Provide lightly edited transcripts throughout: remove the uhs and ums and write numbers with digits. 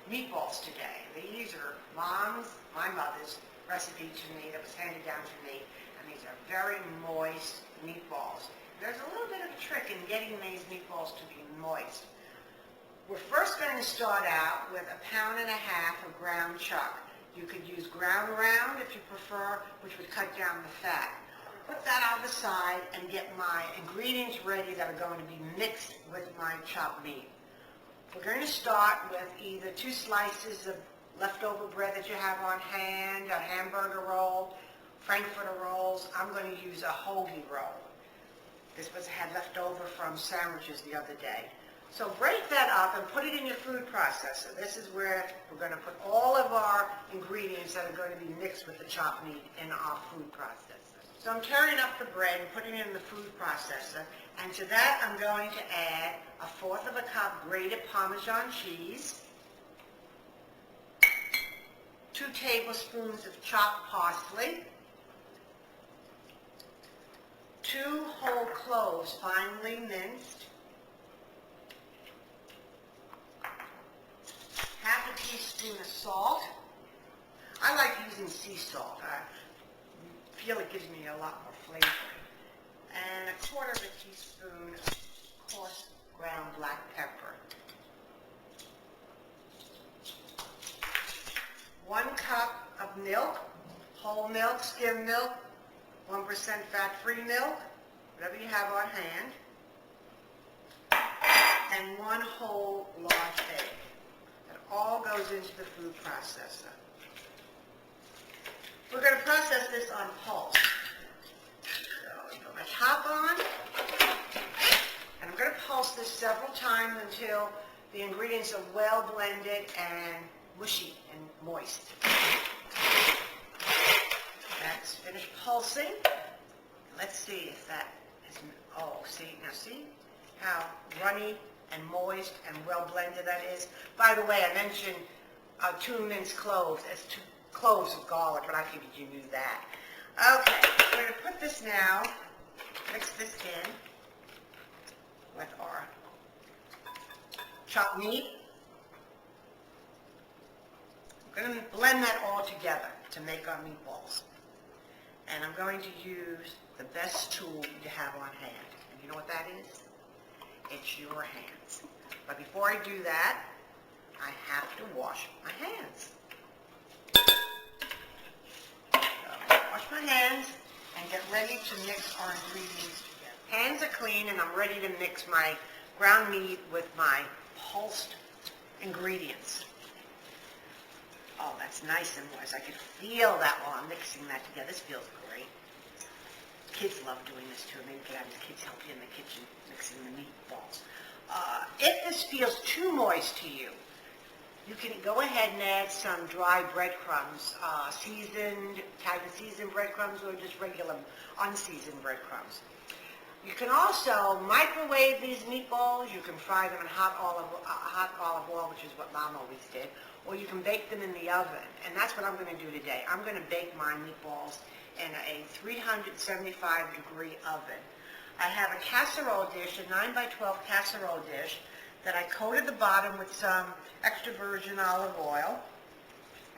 meatballs today. These are my mother's recipe to me that was handed down to me, and these are very moist meatballs. There's a little bit of a trick in getting these meatballs to be moist. We're first going to start out with 1.5 pounds of ground chuck. You could use ground round if you prefer, which would cut down the fat. Put that on the side and get my ingredients ready that are going to be mixed with my chopped meat. We're going to start with either 2 slices of leftover bread that you have on hand, a hamburger roll, frankfurter rolls. I'm going to use a hoagie roll. This was had left over from sandwiches the other day. So break that up and put it in your food processor. This is where we're going to put all of our ingredients that are going to be mixed with the chopped meat in our food processor. So I'm tearing up the bread and putting it in the food processor, and to that I'm going to add 1/4 cup grated Parmesan cheese, 2 tablespoons of chopped parsley, 2 whole cloves finely minced, 1/2 teaspoon of salt. I like using sea salt. I feel it gives me a lot more flavor. And 1/4 teaspoon of coarse ground black pepper. 1 cup of milk, whole milk, skim milk, 1% fat-free milk, whatever you have on hand, and 1 whole large egg. It all goes into the food processor. We're going to process this on pulse. So I put my top on, and I'm going to pulse this several times until the ingredients are well blended and mushy and moist. That's finished pulsing. Let's see if that is, see how runny and moist and well blended that is. By the way, I mentioned 2 minced cloves as 2 cloves of garlic, but I figured you knew that. Okay, we're going to put this now, mix this in with our chopped meat. I'm going to blend that all together to make our meatballs. And I'm going to use the best tool you have on hand. And you know what that is? It's your hands. But before I do that, I have to wash my hands. So, wash my hands and get ready to mix our ingredients together. Hands are clean, and I'm ready to mix my ground meat with my pulsed ingredients. Oh, that's nice and moist. I can feel that while I'm mixing that together. This feels great. Kids love doing this too. Maybe you can have the kids help you in the kitchen mixing the meatballs. If this feels too moist to you, you can go ahead and add some dry breadcrumbs, Italian seasoned breadcrumbs, or just regular unseasoned breadcrumbs. You can also microwave these meatballs. You can fry them in hot olive oil, which is what Mom always did, or you can bake them in the oven. And that's what I'm going to do today. I'm going to bake my meatballs in a 375-degree oven. I have a casserole dish, a 9 by 12 casserole dish, that I coated the bottom with some extra virgin olive oil.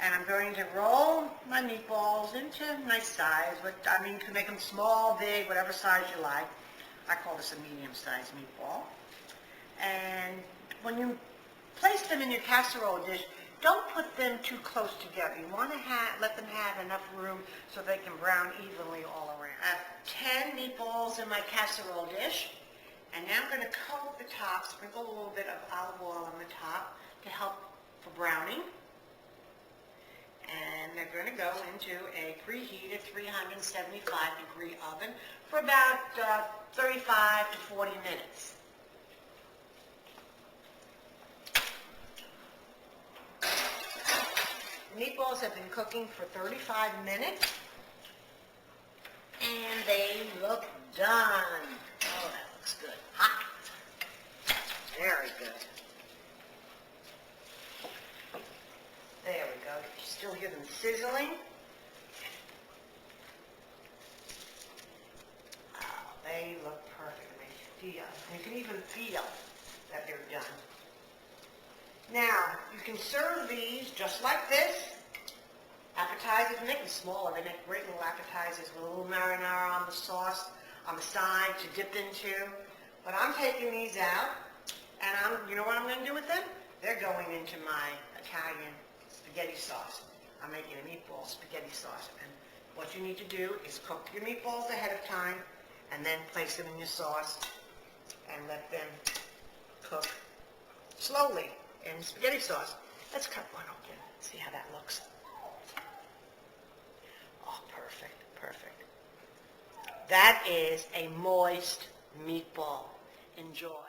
And I'm going to roll my meatballs into nice size. You can make them small, big, whatever size you like. I call this a medium-sized meatball. And when you place them in your casserole dish, don't put them too close together. You want to let them have enough room so they can brown evenly all around. I have 10 meatballs in my casserole dish. And now I'm going to coat the top, sprinkle a little bit of olive oil on the top to help for browning. And they're going to go into a preheated 375-degree oven for about 35 to 40 minutes. The meatballs have been cooking for 35 minutes, and they look done. Oh, that looks good. Hot. Very good. There we go. You still hear them sizzling. Oh, they look perfect. And you can even feel that they're done. Now, you can serve these just like this. Appetizers, make them smaller. They make great little appetizers with a little marinara on the sauce on the side to dip into. But I'm taking these out, and you know what I'm going to do with them? They're going into my Italian spaghetti sauce. I'm making a meatball spaghetti sauce. And what you need to do is cook your meatballs ahead of time, and then place them in your sauce, and let them cook slowly in spaghetti sauce. Let's cut one open. See how that looks. Oh, perfect, perfect. That is a moist meatball. Enjoy.